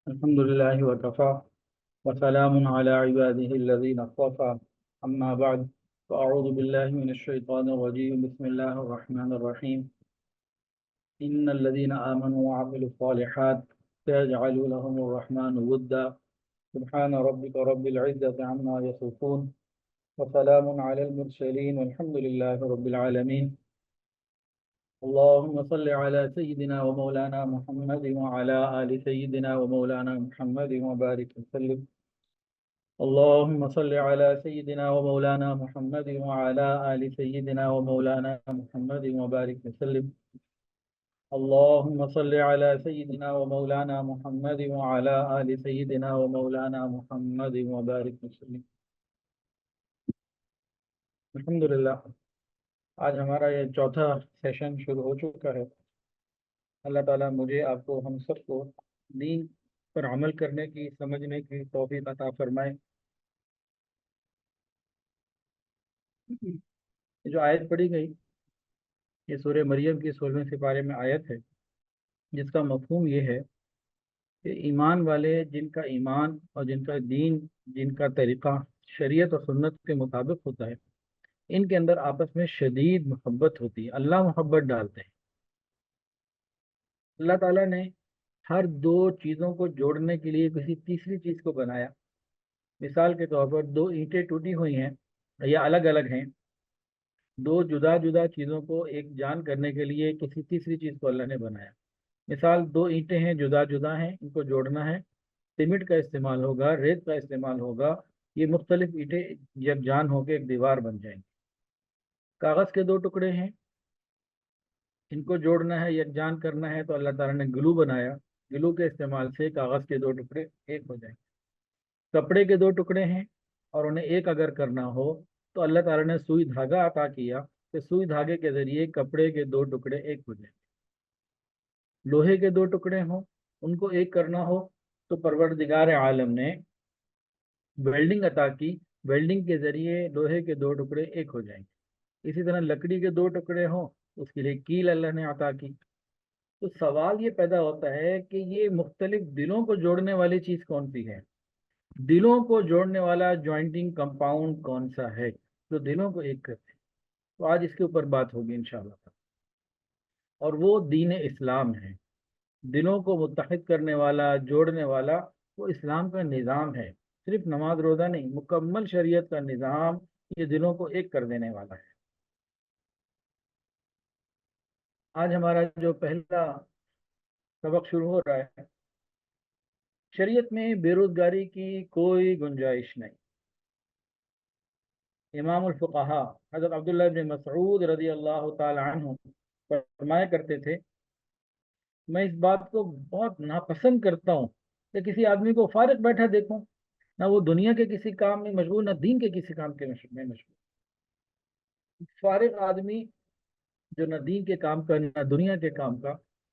الحمد لله وكفى وسلام على عباده الذين اصطفى أما بعد فأعوذ بالله من الشيطان الرجيم بسم الله الرحمن الرحيم إن الذين آمنوا وعملوا الصالحات سيجعل لهم الرحمن ودا سبحان ربك رب العزة عما يصفون وسلام على المرسلين والحمد لله رب العالمين اللهم صل على سيدنا ومولانا محمد وعلى آل سيدنا ومولانا محمد وبارك وسلم اللهم صل على سيدنا ومولانا محمد وعلى آل سيدنا ومولانا محمد وبارك وسلم اللهم صل على سيدنا ومولانا محمد وعلى آل سيدنا ومولانا محمد وبارك وسلم الحمدللہ آج ہمارا یہ چوتھا سیشن شروع ہو چکا ہے۔ اللہ تعالیٰ مجھے آپ کو ہم سب کو دین پر عمل کرنے کی سمجھنے کی توفیق عطا فرمائے۔ یہ جو آیت پڑھی گئی یہ سورہ مریم کی 16ویں سپارے میں آیت ہے، جس کا مفہوم یہ ہے کہ ایمان والے جن کا ایمان اور جن کا دین، جن کا طریقہ شریعت اور سنت کے مطابق ہوتا ہے، ان کے اندر آپس میں شدید محبت ہوتی ہے، اللہ محبت ڈالتے ہیں۔ اللہ تعالیٰ نے ہر دو چیزوں کو جوڑنے کے لیے کسی تیسری چیز کو بنایا۔ مثال کے طور پر دو اینٹیں ٹوٹی ہوئی ہیں یا الگ الگ ہیں، دو جدا جدا چیزوں کو ایک جان کرنے کے لیے کسی تیسری چیز کو اللہ نے بنایا۔ مثال دو اینٹیں ہیں، جدا جدا ہیں، ان کو جوڑنا ہے، سیمنٹ کا استعمال ہوگا، ریت کا استعمال ہوگا، یہ مختلف اینٹیں یکجان ہو کے ایک دیوار بن جائیں گی۔ کاغذ کے دو ٹکڑے ہیں، ان کو جوڑنا ہے، یکجان کرنا ہے، تو اللہ تعالیٰ نے گلو بنایا، گلو کے استعمال سے کاغذ کے دو ٹکڑے ایک ہو جائیں گے۔ کپڑے کے دو ٹکڑے ہیں اور انہیں ایک اگر کرنا ہو تو اللہ تعالیٰ نے سوئی دھاگا عطا کیا کہ سوئی دھاگے کے ذریعے کپڑے کے دو ٹکڑے ایک ہو جائیں گے۔ لوہے کے دو ٹکڑے ہوں، ان کو ایک کرنا ہو تو پروردگار عالم نے ویلڈنگ عطا کی، ویلڈنگ کے ذریعے لوہے کے دو ٹکڑے ایک ہو جائیں گے۔ اسی طرح لکڑی کے دو ٹکڑے ہوں، اس کے لیے کیل اللہ نے عطا کی۔ تو سوال یہ پیدا ہوتا ہے کہ یہ مختلف دلوں کو جوڑنے والی چیز کون سی ہے؟ دلوں کو جوڑنے والا جوائنٹنگ کمپاؤنڈ کون سا ہے جو دلوں کو ایک کرتے ہیں؟ تو آج اس کے اوپر بات ہوگی انشاءاللہ، اور وہ دین اسلام ہے۔ دلوں کو متحد کرنے والا، جوڑنے والا وہ اسلام کا نظام ہے، صرف نماز روزہ نہیں، مکمل شریعت کا نظام یہ دلوں کو ایک کر دینے والا ہے۔ آج ہمارا جو پہلا سبق شروع ہو رہا ہے، شریعت میں بے روزگاری کی کوئی گنجائش نہیں۔ امام الفقہا حضرت عبداللہ بن مسعود رضی اللہ تعالی عنہ فرمایا کرتے تھے، میں اس بات کو بہت ناپسند کرتا ہوں کہ کسی آدمی کو فارغ بیٹھا دیکھوں، نہ وہ دنیا کے کسی کام میں مشغول، نہ دین کے کسی کام میں مشغول۔ فارغ آدمی جو نہ دین کے کام کا نہ دنیا کے کام کا،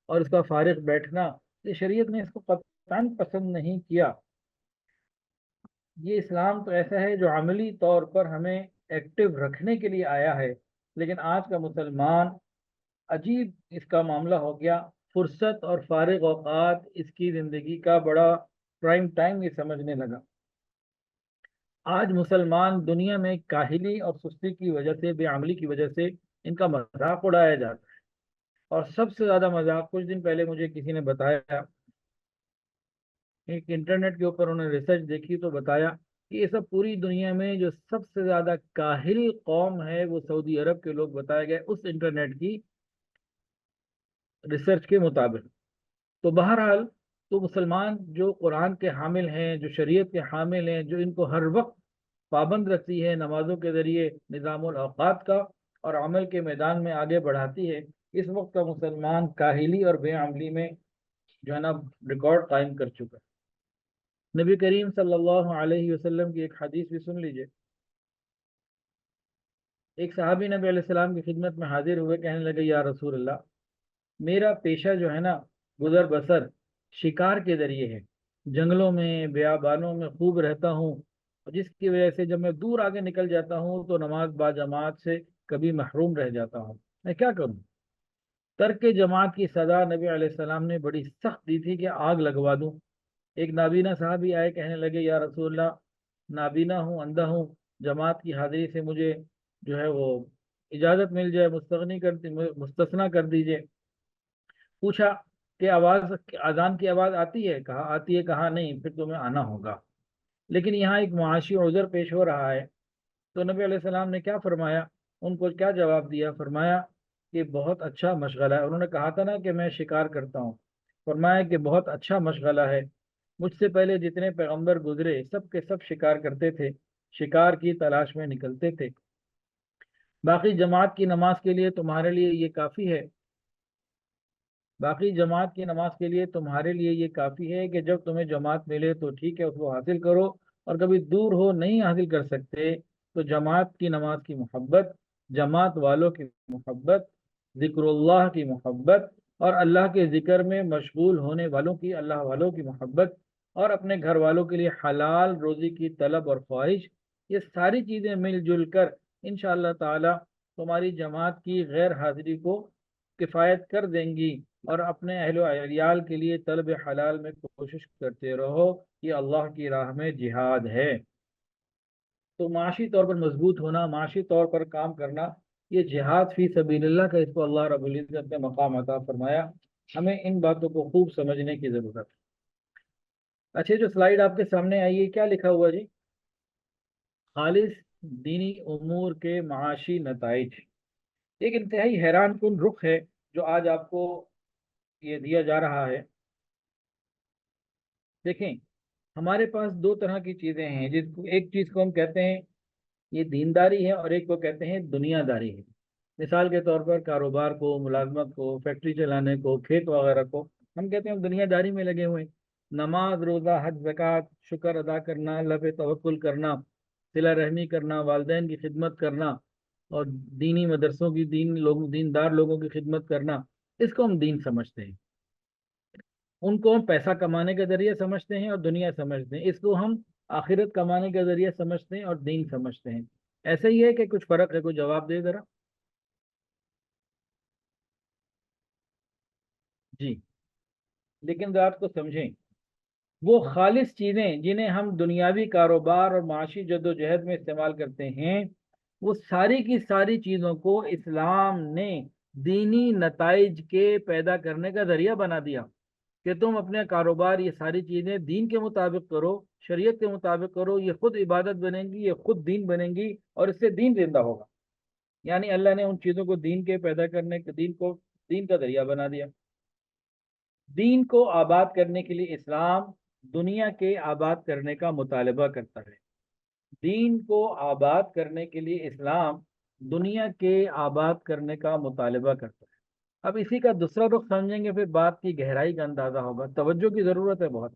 اور اس کا فارغ بیٹھنا، یہ شریعت نے اس کو قطعاً پسند نہیں کیا۔ یہ اسلام تو ایسا ہے جو عملی طور پر ہمیں ایکٹیو رکھنے کے لیے آیا ہے، لیکن آج کا مسلمان عجیب اس کا معاملہ ہو گیا، فرصت اور فارغ اوقات اس کی زندگی کا بڑا پرائم ٹائم یہ سمجھنے لگا۔ آج مسلمان دنیا میں کاہلی اور سستی کی وجہ سے، بے عملی کی وجہ سے ان کا مذاق اڑایا جاتا ہے، اور سب سے زیادہ مذاق کچھ دن پہلے مجھے کسی نے بتایا، ایک انٹرنیٹ کے اوپر انہوں نے ریسرچ دیکھی تو بتایا کہ یہ سب پوری دنیا میں جو سب سے زیادہ کاہل قوم ہے وہ سعودی عرب کے لوگ بتائے گئے اس انٹرنیٹ کی ریسرچ کے مطابق۔ تو بہرحال تو مسلمان جو قرآن کے حامل ہیں، جو شریعت کے حامل ہیں، جو ان کو ہر وقت پابند رکھتی ہے، نمازوں کے ذریعے نظام الاوقات کا، اور عمل کے میدان میں آگے بڑھاتی ہے، اس وقت کا مسلمان کاہلی اور بے عملی میں جو ہے نا ریکارڈ قائم کر چکا ہے۔ نبی کریم صلی اللہ علیہ وسلم کی ایک حدیث بھی سن لیجئے۔ ایک صحابی نبی علیہ السلام کی خدمت میں حاضر ہوئے، کہنے لگے یا رسول اللہ، میرا پیشہ جو ہے نا گزر بسر شکار کے ذریعے ہے، جنگلوں میں بیابانوں میں خوب رہتا ہوں، جس کی وجہ سے جب میں دور آگے نکل جاتا ہوں تو نماز با جماعت سے کبھی محروم رہ جاتا ہوں، میں کیا کروں؟ ترک جماعت کی سزا نبی علیہ السلام نے بڑی سخت دی تھی کہ آگ لگوا دوں، ایک نابینا صحابی آئے، کہنے لگے یا رسول اللہ، نابینا ہوں، اندھا ہوں، جماعت کی حاضری سے مجھے جو ہے وہ اجازت مل جائے، مستثنا کر دیجئے۔ پوچھا کہ آواز، اذان کی آواز آتی ہے؟ کہا آتی ہے۔ کہا نہیں، پھر تمہیں آنا ہوگا، لیکن یہاں ایک معاشی عذر پیش ہو رہا ہے۔ تو نبی علیہ السلام نے کیا فرمایا، ان کو کیا جواب دیا؟ فرمایا کہ بہت اچھا مشغلہ ہے۔ انہوں نے کہا تھا نا کہ میں شکار کرتا ہوں، فرمایا کہ بہت اچھا مشغلہ ہے، مجھ سے پہلے جتنے پیغمبر گزرے سب کے سب شکار کرتے تھے، شکار کی تلاش میں نکلتے تھے۔ باقی جماعت کی نماز کے لیے تمہارے لیے یہ کافی ہے، باقی جماعت کی نماز کے لیے تمہارے لیے یہ کافی ہے کہ جب تمہیں جماعت ملے تو ٹھیک ہے، اس کو حاصل کرو، اور کبھی دور ہو نہیں حاصل کر سکتے تو جماعت کی نماز کی محبت، جماعت والوں کی محبت، ذکر اللہ کی محبت، اور اللہ کے ذکر میں مشغول ہونے والوں کی، اللہ والوں کی محبت، اور اپنے گھر والوں کے لیے حلال روزی کی طلب اور خواہش، یہ ساری چیزیں مل جل کر انشاءاللہ تعالی تمہاری جماعت کی غیر حاضری کو کفایت کر دیں گی۔ اور اپنے اہل و عیال کے لیے طلب حلال میں کوشش کرتے رہو، یہ اللہ کی راہ میں جہاد ہے۔ تو معاشی طور پر مضبوط ہونا، معاشی طور پر کام کرنا، یہ جہاد فی سبیل اللہ کا، اس کو اللہ رب العزت نے مقام عطا فرمایا۔ ہمیں ان باتوں کو خوب سمجھنے کی ضرورت ہے۔ اچھا، جو سلائیڈ آپ کے سامنے آئی ہے، کیا لکھا ہوا جی؟ خالص دینی امور کے معاشی نتائج۔ ایک انتہائی حیران کن رخ ہے جو آج آپ کو یہ دیا جا رہا ہے۔ دیکھیں، ہمارے پاس دو طرح کی چیزیں ہیں، جس کو ایک چیز کو ہم کہتے ہیں یہ دینداری ہے، اور ایک کو کہتے ہیں دنیا داری ہے۔ مثال کے طور پر کاروبار کو، ملازمت کو، فیکٹری چلانے کو، کھیت وغیرہ کو ہم کہتے ہیں ہم دنیا داری میں لگے ہوئے ہیں۔ نماز، روزہ، حج، زکوٰۃ، شکر ادا کرنا، اللہ پہ توکل کرنا، صلہ رحمی کرنا، والدین کی خدمت کرنا، اور دینی مدرسوں کی، دیندار لوگوں کی خدمت کرنا، اس کو ہم دین سمجھتے ہیں۔ ان کو ہم پیسہ کمانے کا ذریعہ سمجھتے ہیں اور دنیا سمجھتے ہیں، اس کو ہم آخرت کمانے کا ذریعہ سمجھتے ہیں اور دین سمجھتے ہیں۔ ایسا ہی ہے کہ کچھ فرق ہے؟ کوئی جواب دے ذرا۔ جی، لیکن ذات کو سمجھیں، وہ خالص چیزیں جنہیں ہم دنیاوی کاروبار اور معاشی جد و جہد میں استعمال کرتے ہیں، وہ ساری کی ساری چیزوں کو اسلام نے دینی نتائج کے پیدا کرنے کا ذریعہ بنا دیا کہ تم اپنے کاروبار، یہ ساری چیزیں دین کے مطابق کرو، شریعت کے مطابق کرو، یہ خود عبادت بنیں گی، یہ خود دین بنیں گی، اور اس سے دین زندہ ہوگا۔ یعنی اللہ نے ان چیزوں کو دین کے پیدا کرنے کے، دین کا ذریعہ بنا دیا۔ دین کو آباد کرنے کے لیے اسلام دنیا کے آباد کرنے کا مطالبہ کرتا ہے۔ دین کو آباد کرنے کے لیے اسلام دنیا کے آباد کرنے کا مطالبہ کرتا ہے۔ اب اسی کا دوسرا رخ سمجھیں گے، پھر بات کی گہرائی کا اندازہ ہوگا۔ توجہ کی ضرورت ہے بہت۔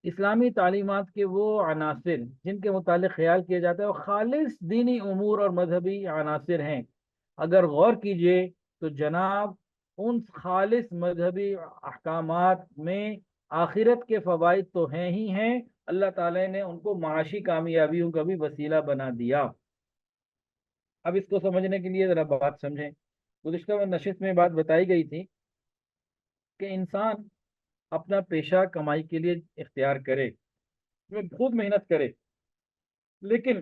اسلامی تعلیمات کے وہ عناصر جن کے متعلق خیال کیا جاتا ہے وہ خالص دینی امور اور مذہبی عناصر ہیں۔ اگر غور کیجئے تو جناب ان خالص مذہبی احکامات میں آخرت کے فوائد تو ہیں ہی ہیں، اللہ تعالی نے ان کو معاشی کامیابیوں کا بھی وسیلہ بنا دیا۔ اب اس کو سمجھنے کے لیے ذرا بات سمجھیں۔ گزشتہ نشست میں بات بتائی گئی تھی کہ انسان اپنا پیشہ کمائی کے لیے اختیار کرے، میں خود محنت کرے، لیکن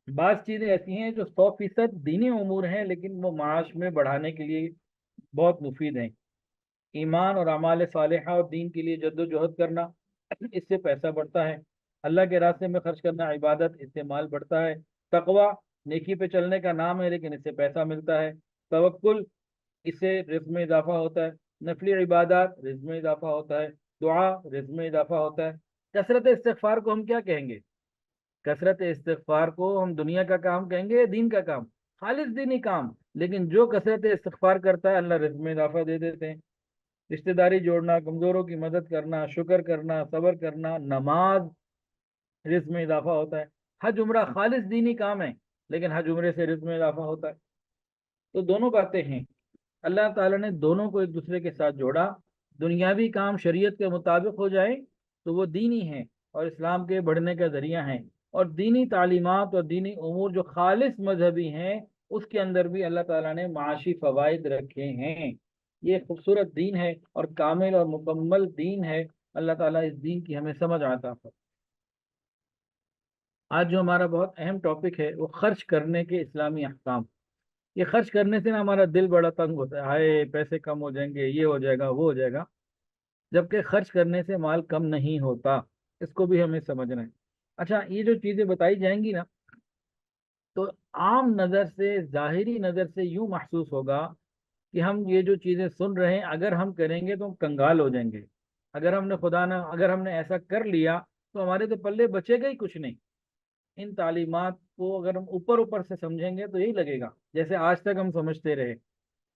بعض چیزیں ایسی ہیں جو 100% دینی امور ہیں لیکن وہ معاش میں بڑھانے کے لیے بہت مفید ہیں۔ ایمان اور اعمال صالحہ اور دین کے لیے جد و جہد کرنا، اس سے پیسہ بڑھتا ہے۔ اللہ کے راستے میں خرچ کرنا عبادت، اس سے مال بڑھتا ہے۔ تقوی نیکی پہ چلنے کا نام ہے لیکن اس سے پیسہ ملتا ہے۔ توکل، اس سے رزق میں اضافہ ہوتا ہے۔ نفلی عبادات، رزق میں اضافہ ہوتا ہے۔ دعا، رزق میں اضافہ ہوتا ہے۔ کثرت استغفار کو ہم کیا کہیں گے؟ کثرت استغفار کو ہم دنیا کا کام کہیں گے یا دین کا کام؟ خالص دینی کام۔ لیکن جو کثرت استغفار کرتا ہے اللہ رزق میں اضافہ دے دیتے ہیں۔ رشتہ داری جوڑنا، کمزوروں کی مدد کرنا، شکر کرنا، صبر کرنا، نماز، رزق میں اضافہ ہوتا ہے۔ حج عمرہ خالص دینی کام ہے لیکن حج عمرے سے رزق میں اضافہ ہوتا ہے۔ تو دونوں باتیں ہیں، اللہ تعالیٰ نے دونوں کو ایک دوسرے کے ساتھ جوڑا۔ دنیاوی کام شریعت کے مطابق ہو جائے تو وہ دینی ہیں اور اسلام کے بڑھنے کا ذریعہ ہیں، اور دینی تعلیمات اور دینی امور جو خالص مذہبی ہیں اس کے اندر بھی اللہ تعالیٰ نے معاشی فوائد رکھے ہیں۔ یہ خوبصورت دین ہے اور کامل اور مکمل دین ہے اللہ تعالیٰ اس دین کی ہمیں سمجھ عطا فرمائے۔ آج جو ہمارا بہت اہم ٹاپک ہے وہ خرچ کرنے کے اسلامی احکام۔ یہ خرچ کرنے سے نا ہمارا دل بڑا تنگ ہوتا ہے، ہائے پیسے کم ہو جائیں گے، یہ ہو جائے گا، وہ ہو جائے گا، جبکہ خرچ کرنے سے مال کم نہیں ہوتا۔ اس کو بھی ہمیں سمجھنا ہے۔ اچھا، یہ جو چیزیں بتائی جائیں گی نا، تو عام نظر سے، ظاہری نظر سے یوں محسوس ہوگا کہ ہم یہ جو چیزیں سن رہے ہیں اگر ہم کریں گے تو ہم کنگال ہو جائیں گے، اگر ہم نے خدا نہ اگر ہم نے ایسا کر لیا تو ہمارے تو پلے بچے گا ہی کچھ نہیں۔ ان تعلیمات کو اگر ہم اوپر اوپر سے سمجھیں گے تو یہی لگے گا جیسے آج تک ہم سمجھتے رہے،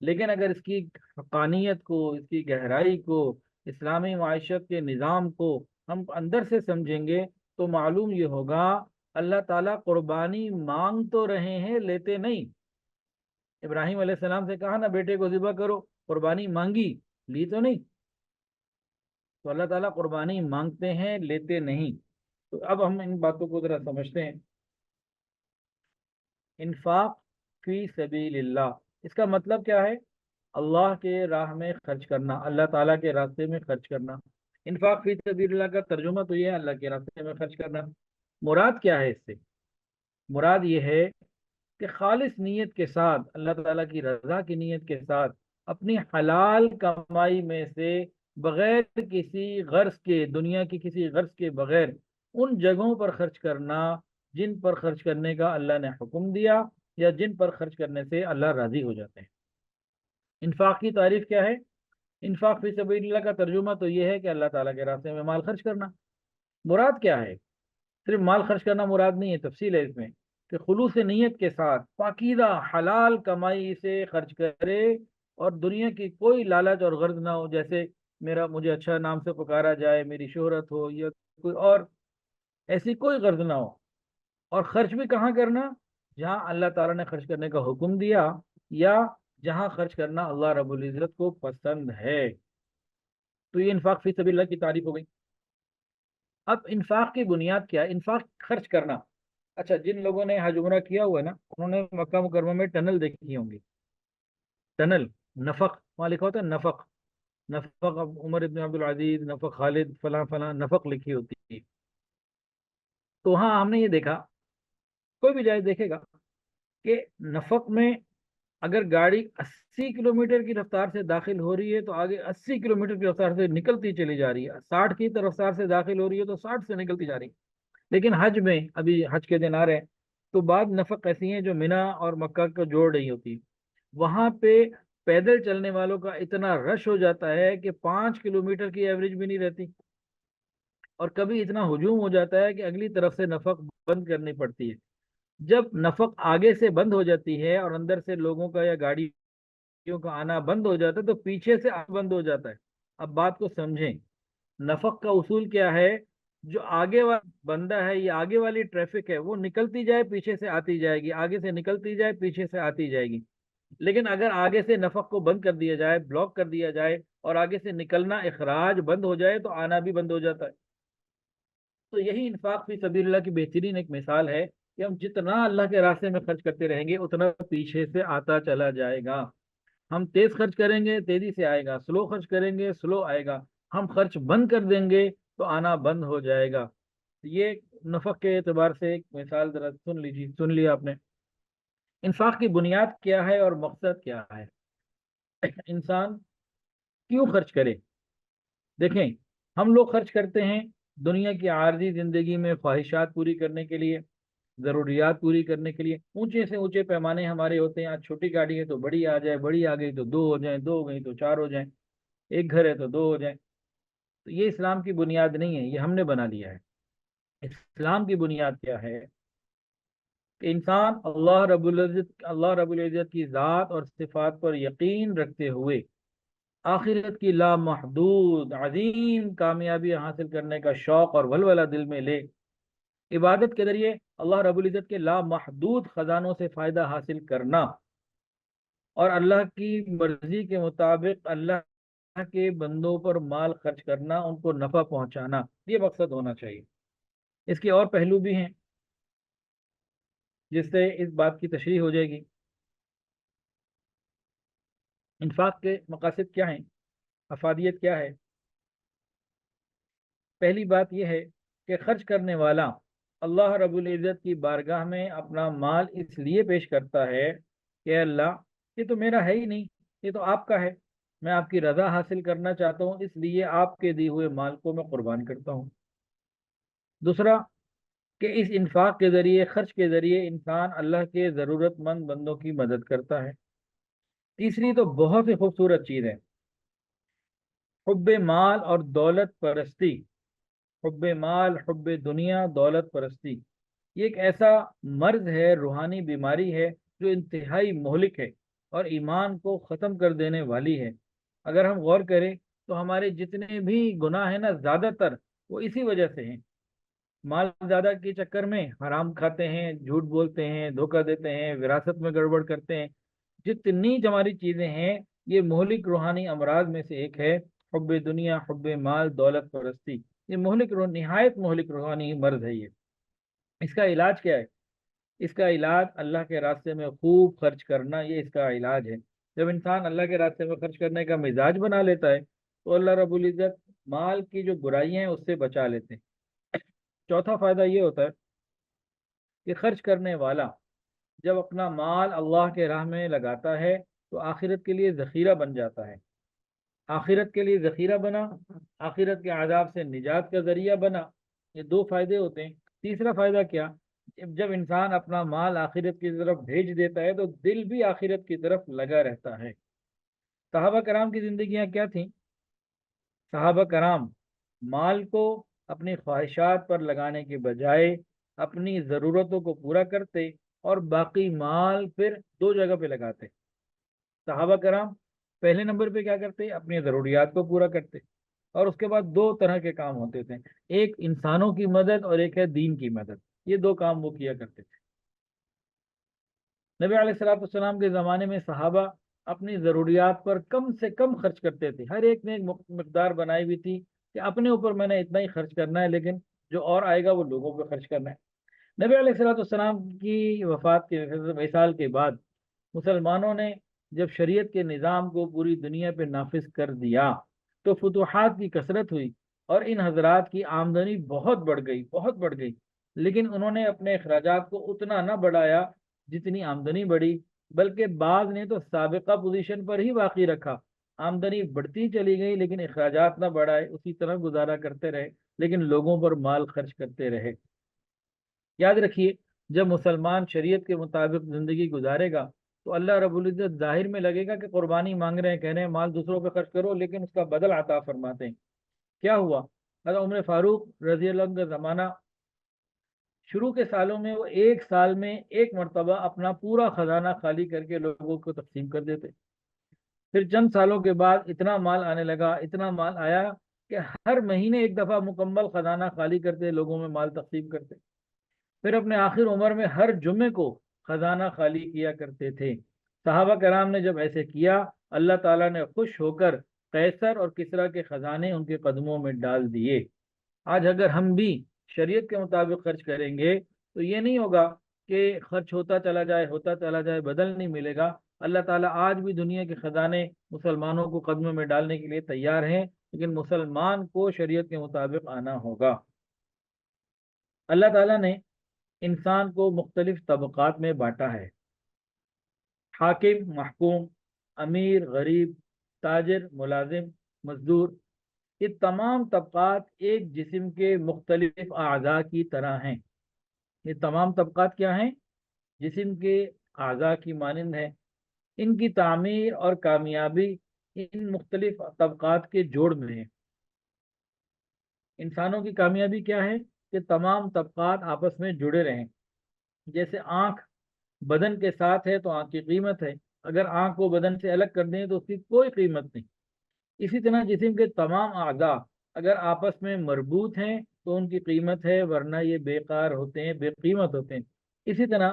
لیکن اگر اس کی حقانیت کو، اس کی گہرائی کو، اسلامی معیشت کے نظام کو ہم اندر سے سمجھیں گے تو معلوم یہ ہوگا اللہ تعالیٰ قربانی مانگ تو رہے ہیں، لیتے نہیں۔ ابراہیم علیہ السلام سے کہا نا بیٹے کو ذبح کرو، قربانی مانگی، لی تو نہیں۔ تو اللہ تعالیٰ قربانی مانگتے ہیں، لیتے نہیں۔ تو اب ہم ان باتوں کو ذرا سمجھتے ہیں۔ انفاق فی سبیل اللہ، اس کا مطلب کیا ہے؟ اللہ کے راہ میں خرچ کرنا، اللہ تعالیٰ کے راستے میں خرچ کرنا۔ انفاق فی سبیل اللہ کا ترجمہ تو یہ ہے اللہ کے راستے میں خرچ کرنا۔ مراد کیا ہے اس سے؟ مراد یہ ہے کہ خالص نیت کے ساتھ، اللہ تعالیٰ کی رضا کی نیت کے ساتھ، اپنی حلال کمائی میں سے بغیر کسی غرض کے، دنیا کی کسی غرض کے بغیر ان جگہوں پر خرچ کرنا جن پر خرچ کرنے کا اللہ نے حکم دیا یا جن پر خرچ کرنے سے اللہ راضی ہو جاتے ہیں۔ انفاق کی تعریف کیا ہے؟ انفاق فی سبیل اللہ کا ترجمہ تو یہ ہے کہ اللہ تعالیٰ کے راستے میں مال خرچ کرنا۔ مراد کیا ہے؟ صرف مال خرچ کرنا مراد نہیں ہے، تفصیل ہے اس میں کہ خلوص نیت کے ساتھ پاکیزہ حلال کمائی سے خرچ کرے اور دنیا کی کوئی لالچ اور غرض نہ ہو، جیسے مجھے اچھا نام سے پکارا جائے، میری شہرت ہو، یا کوئی اور ایسی کوئی غرض نہ ہو۔ اور خرچ بھی کہاں کرنا؟ جہاں اللہ تعالیٰ نے خرچ کرنے کا حکم دیا یا جہاں خرچ کرنا اللہ رب العزت کو پسند ہے۔ تو یہ انفاق فی سبیل اللہ کی تعریف ہو گئی۔ اب انفاق کی بنیاد کیا ہے؟ انفاق خرچ کرنا۔ اچھا، جن لوگوں نے حج عمرہ کیا ہوا ہے نا، انہوں نے مکہ مکرمہ میں ٹنل دیکھی ہوں گی، ٹنل، نفق وہاں لکھا ہوتا ہے، نفق، نفق اب عمر ابن عبد العزیز، نفق خالد فلاں فلاں، نفق لکھی ہوتی ہے۔ تو ہاں ہم نے یہ دیکھا، کوئی بھی جائے دیکھے گا کہ نفق میں اگر گاڑی 80 کلومیٹر کی رفتار سے داخل ہو رہی ہے تو آگے 80 کلومیٹر کی رفتار سے نکلتی چلی جا رہی ہے، 60 کی رفتار سے داخل ہو رہی ہے تو 60 سے نکلتی جا رہی ہے۔ لیکن حج میں ابھی حج کے دن آ رہے ہیں تو بعض نفق ایسی ہیں جو مینا اور مکہ کو جوڑ رہی ہوتی ہے، وہاں پہ پیدل چلنے والوں کا اتنا رش ہو جاتا ہے کہ 5 کلومیٹر کی ایوریج بھی نہیں رہتی، اور کبھی اتنا ہجوم ہو جاتا ہے کہ اگلی طرف سے نفق بند کرنی پڑتی ہے۔ جب نفق آگے سے بند ہو جاتی ہے اور اندر سے لوگوں کا یا گاڑیوں کا آنا بند ہو جاتا ہے تو پیچھے سے آنا بند ہو جاتا ہے۔ اب بات کو سمجھیں، نفق کا اصول کیا ہے؟ جو آگے والا بندہ ہے یا آگے والی ٹریفک ہے وہ نکلتی جائے، پیچھے سے آتی جائے گی، آگے سے نکلتی جائے، پیچھے سے آتی جائے گی۔ لیکن اگر آگے سے نفق کو بند کر دیا جائے، بلاک کر دیا جائے، اور آگے سے نکلنا اخراج بند ہو جائے تو آنا بھی بند ہو جاتا ہے۔ تو یہی انفاق فی سبیل اللہ کی بہترین ایک مثال ہے کہ ہم جتنا اللہ کے راستے میں خرچ کرتے رہیں گے اتنا پیچھے سے آتا چلا جائے گا۔ ہم تیز خرچ کریں گے تیزی سے آئے گا، سلو خرچ کریں گے سلو آئے گا، ہم خرچ بند کر دیں گے تو آنا بند ہو جائے گا۔ یہ نفق کے اعتبار سے ایک مثال ذرا سن لیجیے، سن لیا آپ نے۔ انفاق کی بنیاد کیا ہے اور مقصد کیا ہے؟ انسان کیوں خرچ کرے؟ دیکھیں، ہم لوگ خرچ کرتے ہیں دنیا کی عارضی زندگی میں خواہشات پوری کرنے کے لیے، ضروریات پوری کرنے کے لیے۔ اونچے سے اونچے پیمانے ہمارے ہوتے ہیں، آج چھوٹی گاڑی ہے تو بڑی آ جائے، بڑی آ گئی تو دو ہو جائیں، دو ہو گئی تو چار ہو جائیں، ایک گھر ہے تو دو ہو جائیں۔ تو یہ اسلام کی بنیاد نہیں ہے، یہ ہم نے بنا لیا ہے۔ اسلام کی بنیاد کیا ہے؟ کہ انسان اللہ رب العزت کی ذات اور صفات پر یقین رکھتے ہوئے آخرت کی لامحدود عظیم کامیابی حاصل کرنے کا شوق اور ولولہ دل میں لے، عبادت کے ذریعے اللہ رب العزت کے لامحدود خزانوں سے فائدہ حاصل کرنا، اور اللہ کی مرضی کے مطابق اللہ کے بندوں پر مال خرچ کرنا، ان کو نفع پہنچانا، یہ مقصد ہونا چاہیے۔ اس کے اور پہلو بھی ہیں جس سے اس بات کی تشریح ہو جائے گی۔ انفاق کے مقاصد کیا ہیں؟ افادیت کیا ہے؟ پہلی بات یہ ہے کہ خرچ کرنے والا اللہ رب العزت کی بارگاہ میں اپنا مال اس لیے پیش کرتا ہے کہ اللہ یہ تو میرا ہے ہی نہیں، یہ تو آپ کا ہے، میں آپ کی رضا حاصل کرنا چاہتا ہوں، اس لیے آپ کے دیے ہوئے مال کو میں قربان کرتا ہوں۔ دوسرا کہ اس انفاق کے ذریعے، خرچ کے ذریعے انسان اللہ کے ضرورت مند بندوں کی مدد کرتا ہے۔ تیسری تو بہت ہی خوبصورت چیز ہے، حب مال اور دولت پرستی، حب مال، حب دنیا، دولت پرستی، یہ ایک ایسا مرض ہے، روحانی بیماری ہے جو انتہائی مہلک ہے اور ایمان کو ختم کر دینے والی ہے۔ اگر ہم غور کریں تو ہمارے جتنے بھی گناہ ہیں نا، زیادہ تر وہ اسی وجہ سے ہیں۔ مال زیادہ کے چکر میں حرام کھاتے ہیں، جھوٹ بولتے ہیں، دھوکہ دیتے ہیں، وراثت میں گڑبڑ کرتے ہیں، جتنی ہماری چیزیں ہیں، یہ مہلک روحانی امراض میں سے ایک ہے، حب دنیا، حب مال، دولت پرستی۔ یہ نہایت مہلک روحانی مرض ہے یہ۔ اس کا علاج کیا ہے؟ اس کا علاج اللہ کے راستے میں خوب خرچ کرنا، یہ اس کا علاج ہے۔ جب انسان اللہ کے راستے میں خرچ کرنے کا مزاج بنا لیتا ہے تو اللہ رب العزت مال کی جو برائیاں ہیں اس سے بچا لیتے ہیں۔ چوتھا فائدہ یہ ہوتا ہے کہ خرچ کرنے والا جب اپنا مال اللہ کے راہ میں لگاتا ہے تو آخرت کے لیے ذخیرہ بن جاتا ہے، آخرت کے لیے ذخیرہ بنا، آخرت کے عذاب سے نجات کا ذریعہ بنا۔ یہ دو فائدے ہوتے ہیں۔ تیسرا فائدہ کیا؟ جب انسان اپنا مال آخرت کی طرف بھیج دیتا ہے تو دل بھی آخرت کی طرف لگا رہتا ہے۔ صحابہ کرام کی زندگیاں کیا تھیں؟ صحابہ کرام مال کو اپنی خواہشات پر لگانے کے بجائے اپنی ضرورتوں کو پورا کرتے اور باقی مال پھر دو جگہ پہ لگاتے۔ صحابہ کرام پہلے نمبر پہ کیا کرتے؟ اپنی ضروریات کو پورا کرتے، اور اس کے بعد دو طرح کے کام ہوتے تھے، ایک انسانوں کی مدد اور ایک ہے دین کی مدد۔ یہ دو کام وہ کیا کرتے تھے۔ نبی علیہ الصلوۃ والسلام کے زمانے میں صحابہ اپنی ضروریات پر کم سے کم خرچ کرتے تھے، ہر ایک نے ایک مقدار بنائی ہوئی تھی کہ اپنے اوپر میں نے اتنا ہی خرچ کرنا ہے، لیکن جو اور آئے گا وہ لوگوں پہ خرچ کرنا ہے۔ نبی علیہ الصلوۃ والسلام کی وفات کے وصال کے بعد مسلمانوں نے جب شریعت کے نظام کو پوری دنیا پہ نافذ کر دیا تو فتوحات کی کثرت ہوئی اور ان حضرات کی آمدنی بہت بڑھ گئی، بہت بڑھ گئی، لیکن انہوں نے اپنے اخراجات کو اتنا نہ بڑھایا جتنی آمدنی بڑھی، بلکہ بعض نے تو سابقہ پوزیشن پر ہی باقی رکھا، آمدنی بڑھتی چلی گئی لیکن اخراجات نہ بڑھائے، اسی طرح گزارا کرتے رہے لیکن لوگوں پر مال خرچ کرتے رہے۔ یاد رکھیے، جب مسلمان شریعت کے مطابق زندگی گزارے گا تو اللہ رب العزت ظاہر میں لگے گا کہ قربانی مانگ رہے ہیں، کہہ رہے ہیں مال دوسروں پہ خرچ کرو، لیکن اس کا بدل عطا فرماتے ہیں۔ کیا ہوا؟ حضرت عمر فاروق رضی اللہ عنہ کا زمانہ، شروع کے سالوں میں وہ ایک سال میں ایک مرتبہ اپنا پورا خزانہ خالی کر کے لوگوں کو تقسیم کر دیتے۔ پھر چند سالوں کے بعد اتنا مال آنے لگا، اتنا مال آیا کہ ہر مہینے ایک دفعہ مکمل خزانہ خالی کرتے، لوگوں میں مال تقسیم کرتے۔ پھر اپنے آخر عمر میں ہر جمعے کو خزانہ خالی کیا کرتے تھے۔ صحابہ کرام نے جب ایسے کیا، اللہ تعالیٰ نے خوش ہو کر قیصر اور کسریٰ کے خزانے ان کے قدموں میں ڈال دیے۔ آج اگر ہم بھی شریعت کے مطابق خرچ کریں گے تو یہ نہیں ہوگا کہ خرچ ہوتا چلا جائے، ہوتا چلا جائے، بدل نہیں ملے گا۔ اللہ تعالیٰ آج بھی دنیا کے خزانے مسلمانوں کو قدموں میں ڈالنے کے لیے تیار ہیں، لیکن مسلمان کو شریعت کے مطابق آنا ہوگا۔ اللہ تعالیٰ نے انسان کو مختلف طبقات میں بانٹا ہے، حاکم، محکوم، امیر، غریب، تاجر، ملازم، مزدور۔ یہ تمام طبقات ایک جسم کے مختلف اعضاء کی طرح ہیں۔ یہ تمام طبقات کیا ہیں؟ جسم کے اعضاء کی مانند ہیں۔ ان کی تعمیر اور کامیابی ان مختلف طبقات کے جوڑ میں ہے۔ انسانوں کی کامیابی کیا ہے؟ کہ تمام طبقات آپس میں جڑے رہیں۔ جیسے آنکھ بدن کے ساتھ ہے تو آنکھ کی قیمت ہے، اگر آنکھ کو بدن سے الگ کر دیں تو اس کی کوئی قیمت نہیں۔ اسی طرح جسم کے تمام اعضاء اگر آپس میں مربوط ہیں تو ان کی قیمت ہے، ورنہ یہ بیکار ہوتے ہیں، بے قیمت ہوتے ہیں۔ اسی طرح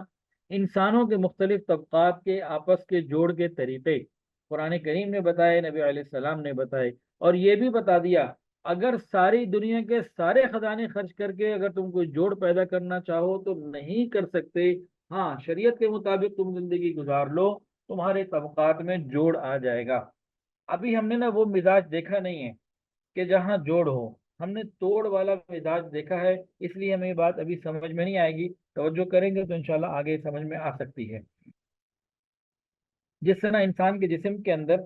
انسانوں کے مختلف طبقات کے آپس کے جوڑ کے طریقے قرآن کریم نے بتائے، نبی علیہ السلام نے بتائے، اور یہ بھی بتا دیا اگر ساری دنیا کے سارے خزانے خرچ کر کے اگر تم کوئی جوڑ پیدا کرنا چاہو تو نہیں کر سکتے۔ ہاں، شریعت کے مطابق تم زندگی گزار لو، تمہارے طبقات میں جوڑ آ جائے گا۔ ابھی ہم نے نا وہ مزاج دیکھا نہیں ہے کہ جہاں جوڑ ہو، ہم نے توڑ والا مزاج دیکھا ہے، اس لیے ہمیں یہ بات ابھی سمجھ میں نہیں آئے گی، توجہ کریں گے تو انشاءاللہ آگے سمجھ میں آ سکتی ہے۔ جس طرح انسان کے جسم کے اندر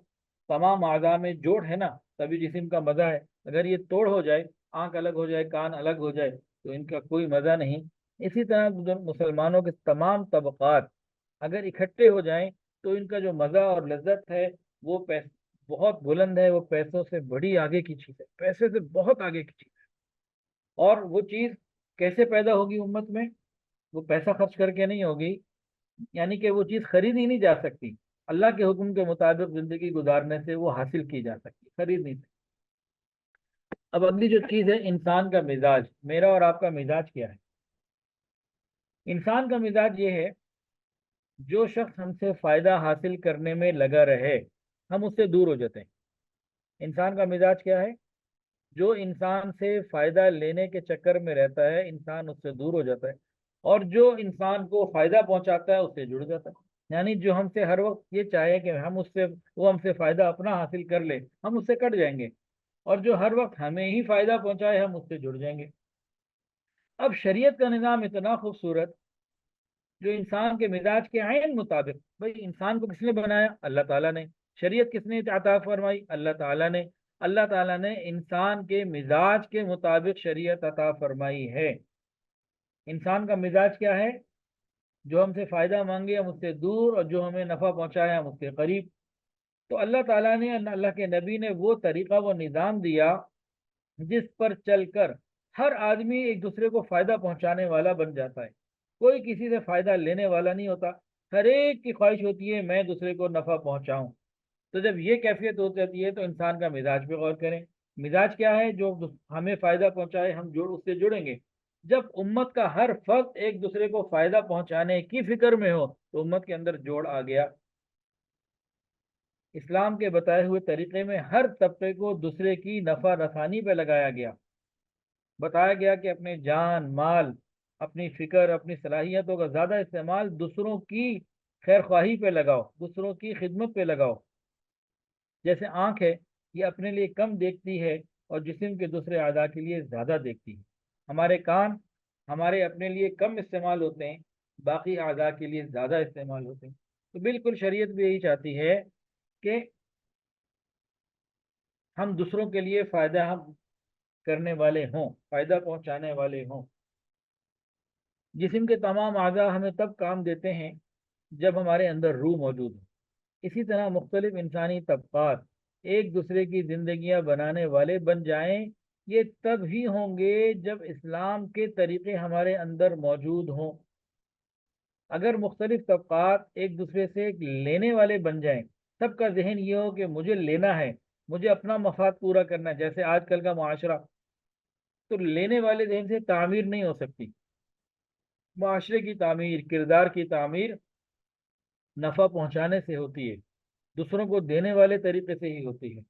تمام اعضاء میں جوڑ ہے نا، تبھی جسم کا مزہ ہے۔ اگر یہ توڑ ہو جائے، آنکھ الگ ہو جائے، کان الگ ہو جائے، تو ان کا کوئی مزہ نہیں۔ اسی طرح مسلمانوں کے تمام طبقات اگر اکٹھے ہو جائیں تو ان کا جو مزہ اور لذت ہے وہ بہت بلند ہے، وہ پیسوں سے بڑی آگے کی چیز ہے، پیسے سے بہت آگے کی چیز ہے۔ اور وہ چیز کیسے پیدا ہوگی امت میں؟ وہ پیسہ خرچ کر کے نہیں ہوگی، یعنی کہ وہ چیز خریدی نہیں جا سکتی، اللہ کے حکم کے مطابق زندگی گزارنے سے وہ حاصل کی جا سکتی، خرید نہیں سکتی۔ اب اگلی جو چیز ہے انسان کا مزاج، میرا اور آپ کا مزاج کیا ہے؟ انسان کا مزاج یہ ہے، جو شخص ہم سے فائدہ حاصل کرنے میں لگا رہے ہم اس سے دور ہو جاتے ہیں۔ انسان کا مزاج کیا ہے؟ جو انسان سے فائدہ لینے کے چکر میں رہتا ہے انسان اس سے دور ہو جاتا ہے، اور جو انسان کو فائدہ پہنچاتا ہے اس سے جڑ جاتا ہے۔ یعنی جو ہم سے ہر وقت یہ چاہے کہ وہ ہم سے فائدہ اپنا حاصل کر لے، ہم اس سے کٹ جائیں گے، اور جو ہر وقت ہمیں ہی فائدہ پہنچائے ہم اس سے جڑ جائیں گے۔ اب شریعت کا نظام اتنا خوبصورت، جو انسان کے مزاج کے عین مطابق، بھئی انسان کو کس نے بنایا؟ اللہ تعالیٰ نے۔ شریعت کس نے عطا فرمائی؟ اللہ تعالیٰ نے۔ اللہ تعالیٰ نے انسان کے مزاج کے مطابق شریعت عطا فرمائی ہے۔ انسان کا مزاج کیا ہے؟ جو ہم سے فائدہ مانگے ہم اس سے دور، اور جو ہمیں نفع پہنچائے ہم اس کے قریب۔ تو اللہ تعالیٰ نے، اللہ کے نبی نے وہ طریقہ، وہ نظام دیا جس پر چل کر ہر آدمی ایک دوسرے کو فائدہ پہنچانے والا بن جاتا ہے، کوئی کسی سے فائدہ لینے والا نہیں ہوتا۔ ہر ایک کی خواہش ہوتی ہے میں دوسرے کو نفع پہنچاؤں۔ تو جب یہ کیفیت ہو جاتی ہے تو انسان کا مزاج پہ غور کریں۔ مزاج کیا ہے؟ جو ہمیں فائدہ پہنچائے ہم اس سے جڑیں گے۔ جب امت کا ہر فرد ایک دوسرے کو فائدہ پہنچانے کی فکر میں ہو تو امت کے اندر جوڑ آ گیا۔ اسلام کے بتائے ہوئے طریقے میں ہر طبقے کو دوسرے کی نفع رسانی پہ لگایا گیا، بتایا گیا کہ اپنے جان مال، اپنی فکر، اپنی صلاحیتوں کا زیادہ استعمال دوسروں کی خیر خواہی پہ لگاؤ، دوسروں کی خدمت پہ لگاؤ۔ جیسے آنکھ ہے، یہ اپنے لیے کم دیکھتی ہے اور جسم کے دوسرے اعضاء کے لیے زیادہ دیکھتی ہے۔ ہمارے کان ہمارے اپنے لیے کم استعمال ہوتے ہیں، باقی اعضاء کے لیے زیادہ استعمال ہوتے ہیں۔ تو بالکل شریعت بھی یہی چاہتی ہے کہ ہم دوسروں کے لیے فائدہ کرنے والے ہوں، فائدہ پہنچانے والے ہوں۔ جسم کے تمام اعضاء ہمیں تب کام دیتے ہیں جب ہمارے اندر روح موجود ہو۔ اسی طرح مختلف انسانی طبقات ایک دوسرے کی زندگیاں بنانے والے بن جائیں، یہ تب ہی ہوں گے جب اسلام کے طریقے ہمارے اندر موجود ہوں۔ اگر مختلف طبقات ایک دوسرے سے لینے والے بن جائیں، سب کا ذہن یہ ہو کہ مجھے لینا ہے، مجھے اپنا مفاد پورا کرنا ہے، جیسے آج کل کا معاشرہ، تو لینے والے ذہن سے تعمیر نہیں ہو سکتی۔ معاشرے کی تعمیر، کردار کی تعمیر نفع پہنچانے سے ہوتی ہے، دوسروں کو دینے والے طریقے سے ہی ہوتی ہے۔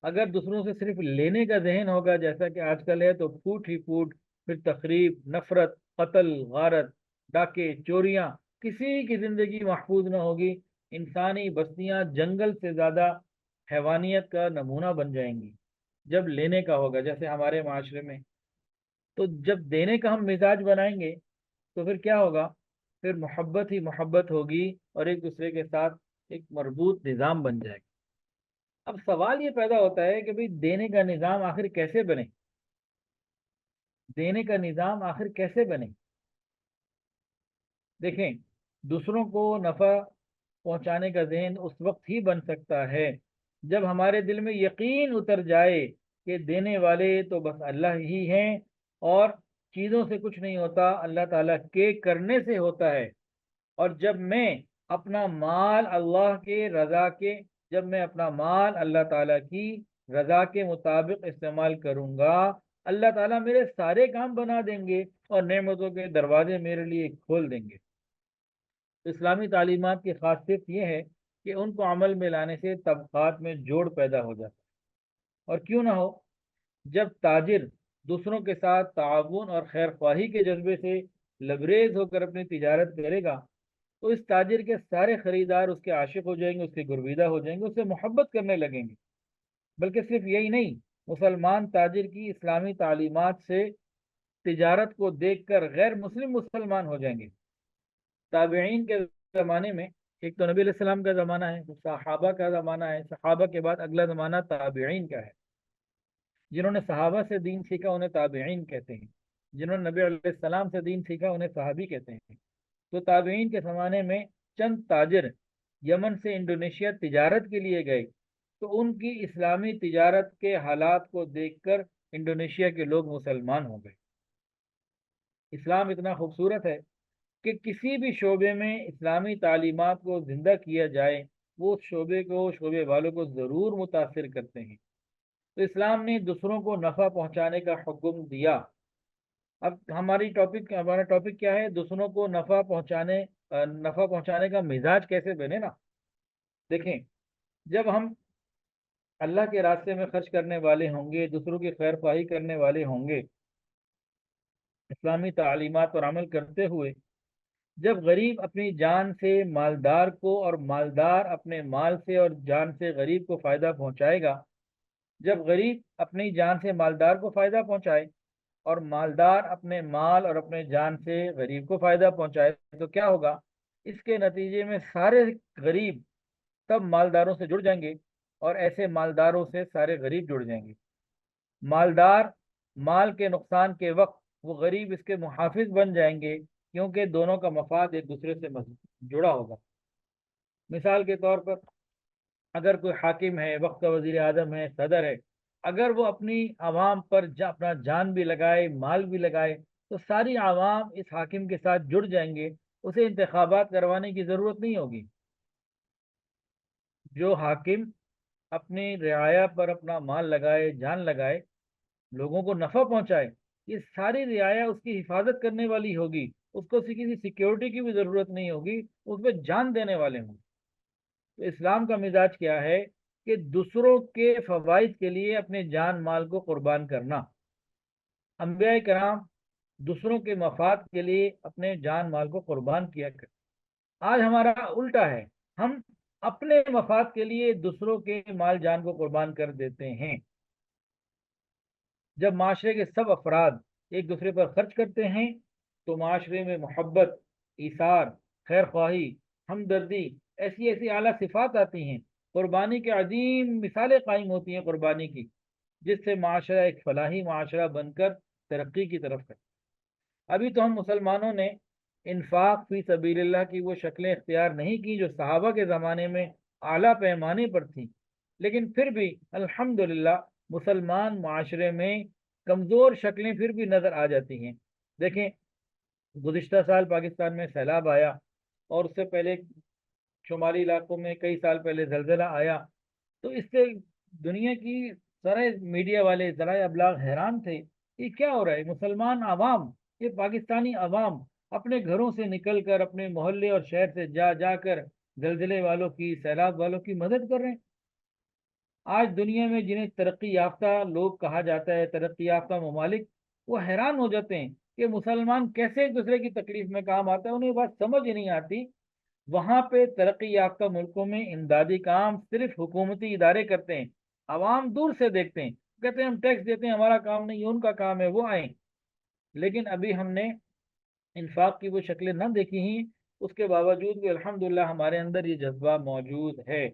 اگر دوسروں سے صرف لینے کا ذہن ہوگا جیسا کہ آج کل ہے، تو پھوٹ ہی پھوٹ، پھر تخریب، نفرت، قتل، غارت، ڈاکے، چوریاں، کسی کی زندگی محفوظ نہ ہوگی۔ انسانی بستیاں جنگل سے زیادہ حیوانیت کا نمونہ بن جائیں گی جب لینے کا ہوگا، جیسے ہمارے معاشرے میں۔ تو جب دینے کا ہم مزاج بنائیں گے تو پھر کیا ہوگا؟ پھر محبت ہی محبت ہوگی، اور ایک دوسرے کے ساتھ ایک مربوط نظام بن جائے گا۔ اب سوال یہ پیدا ہوتا ہے کہ بھئی دینے کا نظام آخر کیسے بنے؟ دینے کا نظام آخر کیسے بنے؟ دیکھیں، دوسروں کو نفع پہنچانے کا ذہن اس وقت ہی بن سکتا ہے جب ہمارے دل میں یقین اتر جائے کہ دینے والے تو بس اللہ ہی ہیں، اور چیزوں سے کچھ نہیں ہوتا، اللہ تعالیٰ کے کرنے سے ہوتا ہے۔ اور جب میں اپنا مال اللہ تعالیٰ کی رضا کے مطابق استعمال کروں گا، اللہ تعالیٰ میرے سارے کام بنا دیں گے اور نعمتوں کے دروازے میرے لیے کھول دیں گے۔ اسلامی تعلیمات کی خاصیت یہ ہے کہ ان کو عمل میں لانے سے طبقات میں جوڑ پیدا ہو جاتا ہے۔ اور کیوں نہ ہو، جب تاجر دوسروں کے ساتھ تعاون اور خیر خواہی کے جذبے سے لبریز ہو کر اپنی تجارت کرے گا تو اس تاجر کے سارے خریدار اس کے عاشق ہو جائیں گے، اس کے گرویدہ ہو جائیں گے، اس سے محبت کرنے لگیں گے۔ بلکہ صرف یہی نہیں، مسلمان تاجر کی اسلامی تعلیمات سے تجارت کو دیکھ کر غیر مسلم مسلمان ہو جائیں گے۔ تابعین کے زمانے میں ایک تو نبی علیہ السلام کا زمانہ ہے، صحابہ کا زمانہ ہے، صحابہ کے بعد اگلا زمانہ تابعین کا ہے۔ جنہوں نے صحابہ سے دین سیکھا انہیں تابعین کہتے ہیں، جنہوں نے نبی علیہ السلام سے دین سیکھا انہیں صحابی کہتے ہیں۔ تو تابعین کے زمانے میں چند تاجر یمن سے انڈونیشیا تجارت کے لیے گئے، تو ان کی اسلامی تجارت کے حالات کو دیکھ کر انڈونیشیا کے لوگ مسلمان ہو گئے۔ اسلام اتنا خوبصورت ہے کہ کسی بھی شعبے میں اسلامی تعلیمات کو زندہ کیا جائے وہ اس شعبے والوں کو ضرور متاثر کرتے ہیں۔ تو اسلام نے دوسروں کو نفع پہنچانے کا حکم دیا۔ اب ہمارا ٹاپک کیا ہے؟ دوسروں کو نفع پہنچانے کا مزاج کیسے بنے نا۔ دیکھیں، جب ہم اللہ کے راستے میں خرچ کرنے والے ہوں گے، دوسروں کی خیر خواہی کرنے والے ہوں گے، اسلامی تعلیمات پر عمل کرتے ہوئے، جب غریب اپنی جان سے مالدار کو اور مالدار اپنے مال سے اور جان سے غریب کو فائدہ پہنچائے گا، جب غریب اپنی جان سے مالدار کو فائدہ پہنچائے اور مالدار اپنے مال اور اپنے جان سے غریب کو فائدہ پہنچائے، تو کیا ہوگا؟ اس کے نتیجے میں سارے غریب سب مالداروں سے جڑ جائیں گے اور ایسے مالداروں سے سارے غریب جڑ جائیں گے۔ مالدار مال کے نقصان کے وقت وہ غریب اس کے محافظ بن جائیں گے، کیونکہ دونوں کا مفاد ایک دوسرے سے جڑا ہوگا۔ مثال کے طور پر اگر کوئی حاکم ہے، وقت کا وزیر اعظم ہے، صدر ہے، اگر وہ اپنی عوام پر اپنا جان بھی لگائے، مال بھی لگائے، تو ساری عوام اس حاکم کے ساتھ جڑ جائیں گے، اسے انتخابات کروانے کی ضرورت نہیں ہوگی۔ جو حاکم اپنی رعایا پر اپنا مال لگائے، جان لگائے، لوگوں کو نفع پہنچائے، یہ ساری رعایا اس کی حفاظت کرنے والی ہوگی، اس کو کسی سیکیورٹی کی بھی ضرورت نہیں ہوگی، اس پہ جان دینے والے ہوں گے۔ تو اسلام کا مزاج کیا ہے کہ دوسروں کے فوائد کے لیے اپنے جان مال کو قربان کرنا۔ انبیاء کرام دوسروں کے مفاد کے لیے اپنے جان مال کو قربان کیا کرتے۔ آج ہمارا الٹا ہے، ہم اپنے مفاد کے لیے دوسروں کے مال جان کو قربان کر دیتے ہیں۔ جب معاشرے کے سب افراد ایک دوسرے پر خرچ کرتے ہیں تو معاشرے میں محبت، ایثار، خیر خواہی، ہمدردی، ایسی ایسی اعلیٰ صفات آتی ہیں، قربانی کے عظیم مثالیں قائم ہوتی ہیں قربانی کی، جس سے معاشرہ ایک فلاحی معاشرہ بن کر ترقی کی طرف ہے۔ ابھی تو ہم مسلمانوں نے انفاق فی سبیل اللہ کی وہ شکلیں اختیار نہیں کی جو صحابہ کے زمانے میں اعلیٰ پیمانے پر تھیں، لیکن پھر بھی الحمدللہ مسلمان معاشرے میں کمزور شکلیں پھر بھی نظر آ جاتی ہیں۔ دیکھیں، گزشتہ سال پاکستان میں سیلاب آیا اور اس سے پہلے شمالی علاقوں میں کئی سال پہلے زلزلہ آیا، تو اس سے دنیا کی ذرائع میڈیا والے، ذرائع ابلاغ حیران تھے، یہ کیا ہو رہا ہے؟ مسلمان عوام، یہ پاکستانی عوام اپنے گھروں سے نکل کر اپنے محلے اور شہر سے جا جا کر زلزلے والوں کی، سیلاب والوں کی مدد کر رہے ہیں۔ آج دنیا میں جنہیں ترقی یافتہ لوگ کہا جاتا ہے، ترقی یافتہ ممالک، وہ حیران ہو جاتے ہیں کہ مسلمان کیسے ایک دوسرے کی تکلیف میں کام آتا ہے، انہیں بات سمجھ ہی نہیں آتی۔ وہاں پہ ترقی یافتہ ملکوں میں امدادی کام صرف حکومتی ادارے کرتے ہیں، عوام دور سے دیکھتے ہیں، کہتے ہیں ہم ٹیکس دیتے ہیں، ہمارا کام نہیں، ان کا کام ہے، وہ آئیں۔ لیکن ابھی ہم نے انفاق کی وہ شکلیں نہ دیکھی ہیں، اس کے باوجود بھی الحمدللہ ہمارے اندر یہ جذبہ موجود ہے۔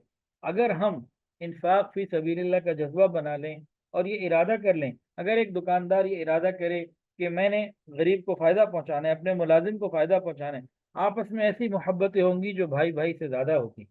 اگر ہم انفاق فی سبیل اللہ کا جذبہ بنا لیں اور یہ ارادہ کر لیں، اگر ایک دکاندار یہ ارادہ کرے کہ میں نے غریب کو فائدہ پہنچانا ہے، اپنے ملازم کو فائدہ پہنچانا ہے، آپس میں ایسی محبتیں ہوں گی جو بھائی بھائی سے زیادہ ہوتی۔